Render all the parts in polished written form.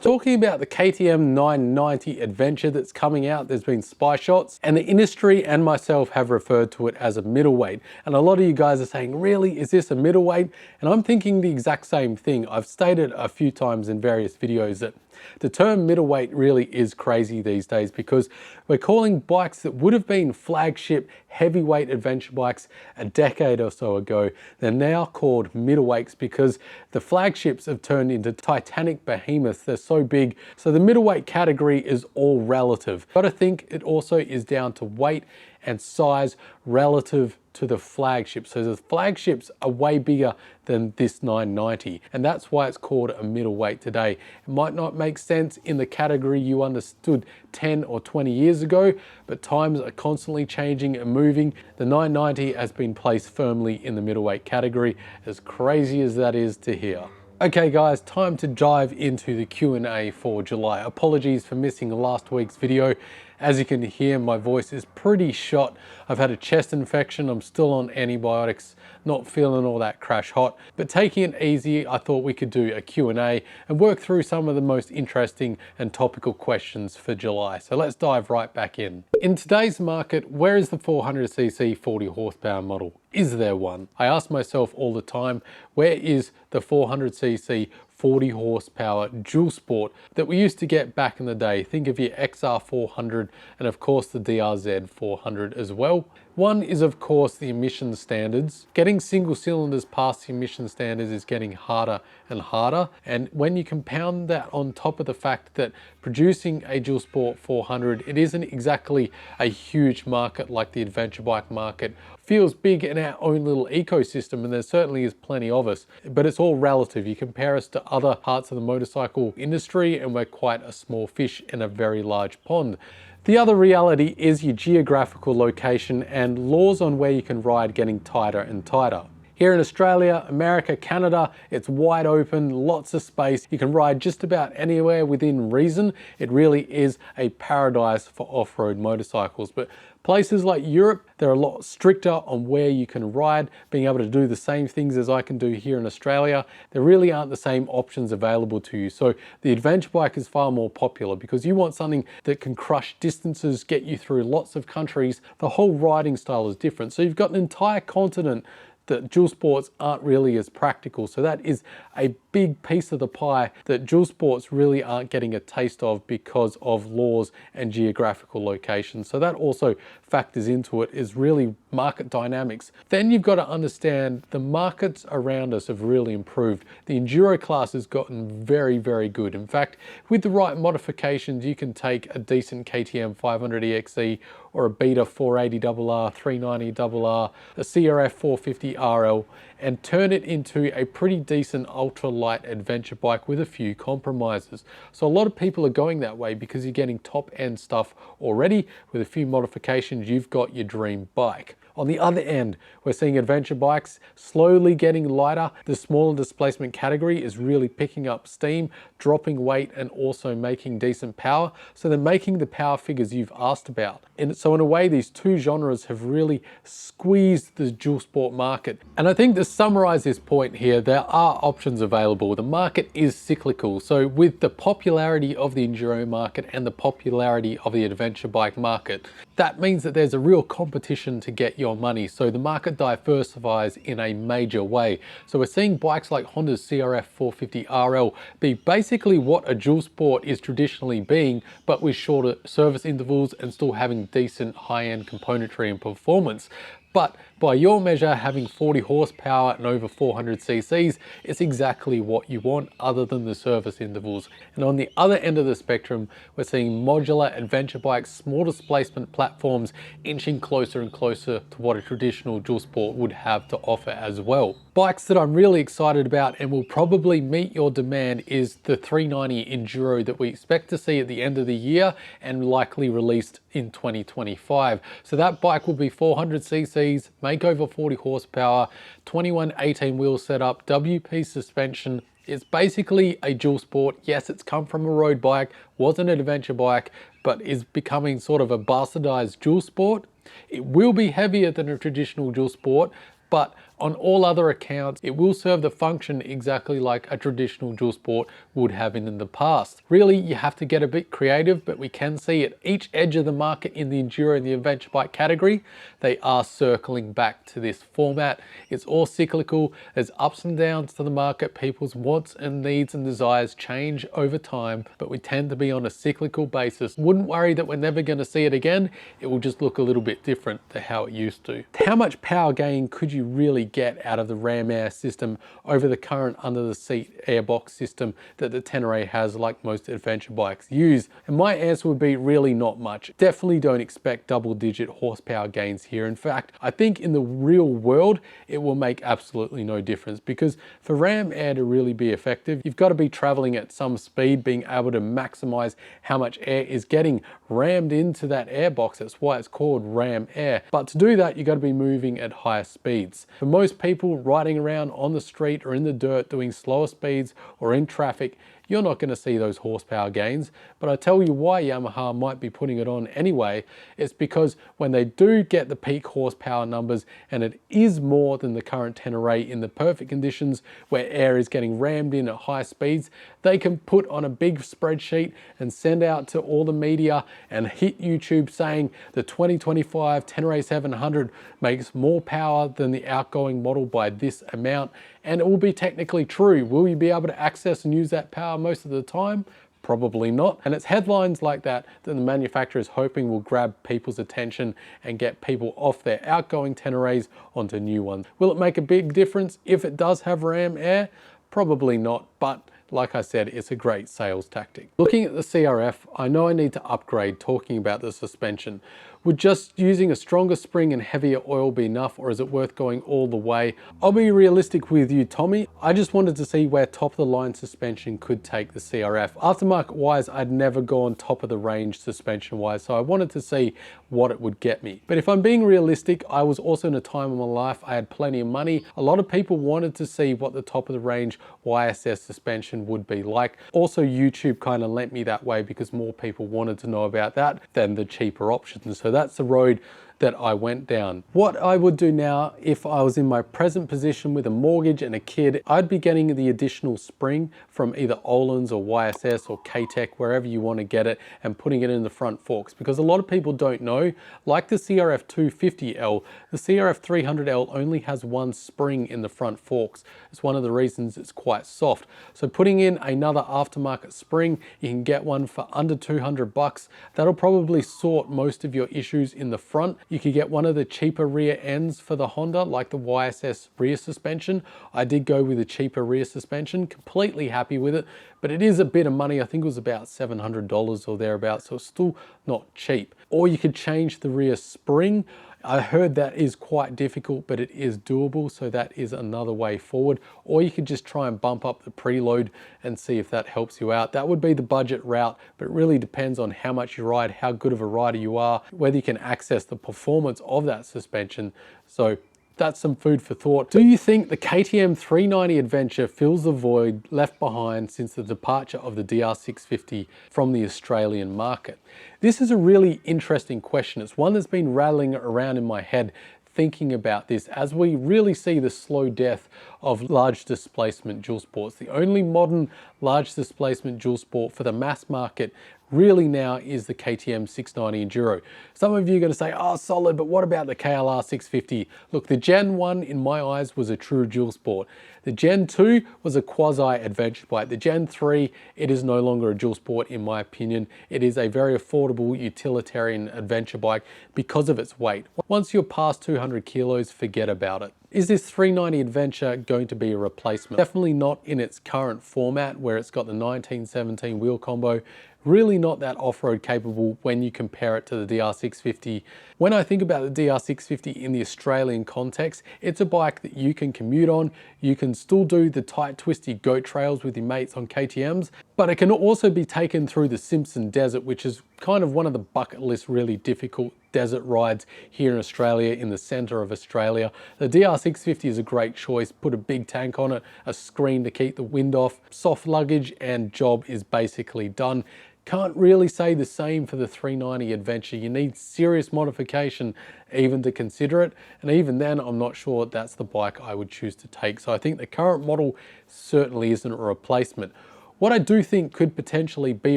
Talking about the KTM 990 Adventure that's coming out, there's been spy shots, and the industry and myself have referred to it as a middleweight. And a lot of you guys are saying, really, is this a middleweight? And I'm thinking the exact same thing. I've stated a few times in various videos that the term middleweight really is crazy these days, because we're calling bikes that would have been flagship heavyweight adventure bikes a decade or so ago, they're now called middleweights because the flagships have turned into titanic behemoths. They're so big. So the middleweight category is all relative. But I think it also is down to weight and size relative to the flagships. So the flagships are way bigger than this 990, and that's why it's called a middleweight today. It might not make sense in the category you understood 10 or 20 years ago, but times are constantly changing and moving. The 990 has been placed firmly in the middleweight category, as crazy as that is to hear. Okay guys, time to dive into the Q&A for July. Apologies for missing last week's video. As you can hear, my voice is pretty shot. I've had a chest infection, I'm still on antibiotics, not feeling all that crash hot. But taking it easy, I thought we could do a Q&A and work through some of the most interesting and topical questions for July. So let's dive right back in. In today's market, where is the 400cc 40 horsepower model? Is there one? I ask myself all the time, where is the 400cc 40 horsepower dual sport that we used to get back in the day? Think of your XR400 and of course the DRZ 400 as well. One is of course the emission standards. Getting single cylinders past the emission standards is getting harder and harder. And when you compound that on top of the fact that producing a dual sport 400, it isn't exactly a huge market like the adventure bike market. Feels big in our own little ecosystem, and there certainly is plenty of us, but it's all relative. You compare us to other parts of the motorcycle industry and we're quite a small fish in a very large pond. The other reality is your geographical location and laws on where you can ride getting tighter and tighter. Here in Australia, America, Canada, it's wide open, lots of space. You can ride just about anywhere within reason. It really is a paradise for off-road motorcycles. But places like Europe, they're a lot stricter on where you can ride, being able to do the same things as I can do here in Australia. There really aren't the same options available to you. So the adventure bike is far more popular because you want something that can crush distances, get you through lots of countries. The whole riding style is different. So you've got an entire continent that dual sports aren't really as practical. So that is a big piece of the pie that dual sports really aren't getting a taste of because of laws and geographical locations. So that also factors into it, is really market dynamics. Then you've got to understand the markets around us have really improved. The Enduro class has gotten very, very good. In fact, with the right modifications, you can take a decent KTM 500 EXE or a Beta 480RR, 390RR, a CRF300L and turn it into a pretty decent ultralight adventure bike with a few compromises. So a lot of people are going that way because you're getting top end stuff already. With a few modifications, you've got your dream bike. On the other end, we're seeing adventure bikes slowly getting lighter. The smaller displacement category is really picking up steam, dropping weight and also making decent power. So they're making the power figures you've asked about. And so in a way, these two genres have really squeezed the dual sport market. And I think to summarize this point here, there are options available. The market is cyclical. So with the popularity of the enduro market and the popularity of the adventure bike market, that means that there's a real competition to get your money. So the market diversifies in a major way. So we're seeing bikes like Honda's CRF300L be basically what a dual sport is traditionally being, but with shorter service intervals and still having decent high-end componentry and performance. But by your measure, having 40 horsepower and over 400 cc's is exactly what you want, other than the service intervals. And on the other end of the spectrum, we're seeing modular adventure bikes, small displacement platforms inching closer and closer to what a traditional dual sport would have to offer as well. Bikes that I'm really excited about and will probably meet your demand is the 390 Enduro that we expect to see at the end of the year and likely released in 2025. So that bike will be 400 cc's, make over 40 horsepower, 21/18 wheel setup, WP suspension. It's basically a dual sport. Yes, it's come from a road bike, wasn't an adventure bike, but is becoming sort of a bastardized dual sport. It will be heavier than a traditional dual sport, but On all other accounts, it will serve the function exactly like a traditional dual sport would have in the past. Really, you have to get a bit creative, but we can see at each edge of the market in the enduro and the adventure bike category, they are circling back to this format. It's all cyclical. There's ups and downs to the market. People's wants and needs and desires change over time, but we tend to be on a cyclical basis. Wouldn't worry that we're never going to see it again. It will just look a little bit different to how it used to. How much power gain could you really get out of the Ram Air system over the current under the seat airbox system that the Tenere has, like most adventure bikes use? And my answer would be really not much. Definitely don't expect double-digit horsepower gains here. In fact, I think in the real world, it will make absolutely no difference, because for Ram Air to really be effective, you've got to be traveling at some speed, being able to maximize how much air is getting rammed into that airbox. That's why it's called Ram Air. But to do that, you've got to be moving at higher speeds. For most people riding around on the street or in the dirt doing slower speeds or in traffic, you're not going to see those horsepower gains. But I tell you why Yamaha might be putting it on anyway. It's because when they do get the peak horsepower numbers, and it is more than the current Tenere in the perfect conditions where air is getting rammed in at high speeds, they can put on a big spreadsheet and send out to all the media and hit YouTube saying the 2025 Tenere 700 makes more power than the outgoing model by this amount. And it will be technically true. Will you be able to access and use that power most of the time? Probably not. And it's headlines like that that the manufacturer is hoping will grab people's attention and get people off their outgoing Teneres onto new ones. Will it make a big difference if it does have Ram Air? Probably not, but like I said, it's a great sales tactic. Looking at the CRF, I know I need to upgrade talking about the suspension. Would just using a stronger spring and heavier oil be enough, or is it worth going all the way? I'll be realistic with you, Tommy. I just wanted to see where top of the line suspension could take the CRF. Aftermarket wise, I'd never gone top of the range suspension wise, so I wanted to see what it would get me. But if I'm being realistic, I was also in a time of my life, I had plenty of money. A lot of people wanted to see what the top of the range YSS suspension would be like. Also, YouTube kind of lent me that way because more people wanted to know about that than the cheaper options. So that's the road that I went down. What I would do now, if I was in my present position with a mortgage and a kid, I'd be getting the additional spring from either Öhlins or YSS or K-Tech, wherever you want to get it, and putting it in the front forks. Because a lot of people don't know, like the CRF350L, the CRF300L only has one spring in the front forks. It's one of the reasons it's quite soft. So putting in another aftermarket spring, you can get one for under 200 bucks. That'll probably sort most of your issues in the front. You could get one of the cheaper rear ends for the Honda, like the YSS rear suspension. I did go with a cheaper rear suspension, completely happy with it, but it is a bit of money. I think it was about $700 or thereabouts, so it's still not cheap. Or you could change the rear spring. I heard that is quite difficult, but it is doable, so that is another way forward. Or you could just try and bump up the preload and see if that helps you out. That would be the budget route, but it really depends on how much you ride, how good of a rider you are, whether you can access the performance of that suspension. So that's some food for thought. Do you think the KTM 390 Adventure fills the void left behind since the departure of the DR650 from the Australian market? This is a really interesting question. It's one that's been rattling around in my head thinking about this as we really see the slow death of large displacement dual sports. The only modern large displacement dual sport for the mass market really now is the KTM 690 Enduro. Some of you are going to say, oh, solid, but what about the KLR 650? Look, the Gen 1 in my eyes was a true dual sport. The Gen 2 was a quasi adventure bike. The Gen 3, it is no longer a dual sport in my opinion. It is a very affordable utilitarian adventure bike because of its weight. Once you're past 200 kilos, forget about it. Is this 390 Adventure going to be a replacement? Definitely not in its current format where it's got the 1917 wheel combo. Really not that off-road capable when you compare it to the DR650. When I think about the DR650 in the Australian context, it's a bike that you can commute on. You can still do the tight, twisty goat trails with your mates on KTMs, but it can also be taken through the Simpson Desert, which is kind of one of the bucket list really difficult desert rides here in Australia, in the center of Australia. The DR650 is a great choice. Put a big tank on it, a screen to keep the wind off, soft luggage, and job is basically done. Can't really say the same for the 390 Adventure. You need serious modification even to consider it. And even then, I'm not sure that's the bike I would choose to take. So I think the current model certainly isn't a replacement. What I do think could potentially be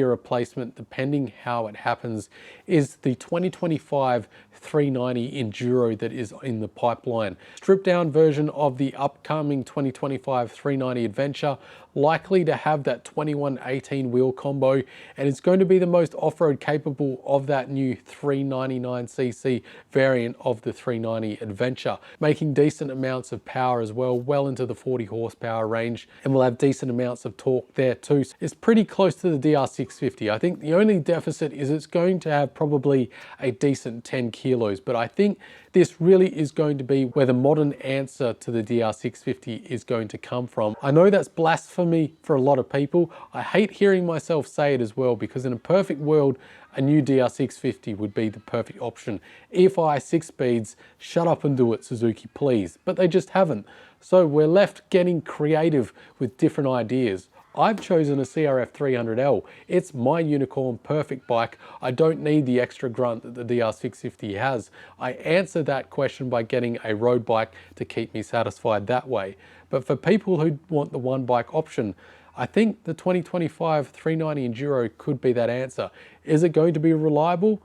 a replacement, depending how it happens, is the 2025 390 Enduro that is in the pipeline. Stripped down version of the upcoming 2025 390 Adventure, likely to have that 2118 wheel combo, and it's going to be the most off-road capable of that new 399cc variant of the 390 Adventure, making decent amounts of power as well, well into the 40 horsepower range, and will have decent amounts of torque there too. So it's pretty close to the DR650. I think the only deficit is it's going to have probably a decent 10 kilos, but I think this really is going to be where the modern answer to the DR650 is going to come from. I know that's blasphemy for a lot of people. I hate hearing myself say it as well, because in a perfect world, a new DR650 would be the perfect option. EFI 6 speeds, shut up and do it, Suzuki, please. But they just haven't. So we're left getting creative with different ideas. I've chosen a CRF300L. It's my unicorn perfect bike. I don't need the extra grunt that the DR650 has. I answer that question by getting a road bike to keep me satisfied that way. But for people who want the one bike option, I think the 2025 390 Enduro could be that answer. Is it going to be reliable?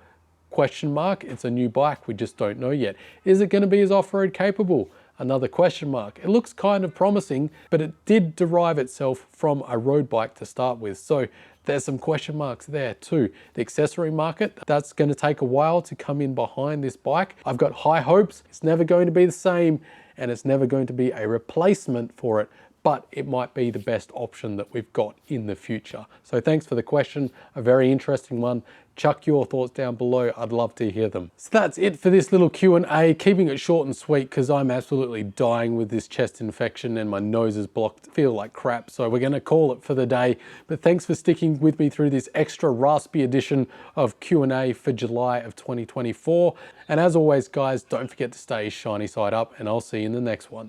Question mark. It's a new bike, we just don't know yet. Is it going to be as off-road capable? Another question mark. It looks kind of promising, but it did derive itself from a road bike to start with. So there's some question marks there too. The accessory market, that's going to take a while to come in behind this bike. I've got high hopes. It's never going to be the same, and it's never going to be a replacement for it, but it might be the best option that we've got in the future. So thanks for the question, a very interesting one. Chuck your thoughts down below, I'd love to hear them. So that's it for this little Q&A, keeping it short and sweet because I'm absolutely dying with this chest infection and my nose is blocked, feel like crap, so we're gonna call it for the day. But thanks for sticking with me through this extra raspy edition of Q&A for July of 2024. And as always guys, don't forget to stay shiny side up, and I'll see you in the next one.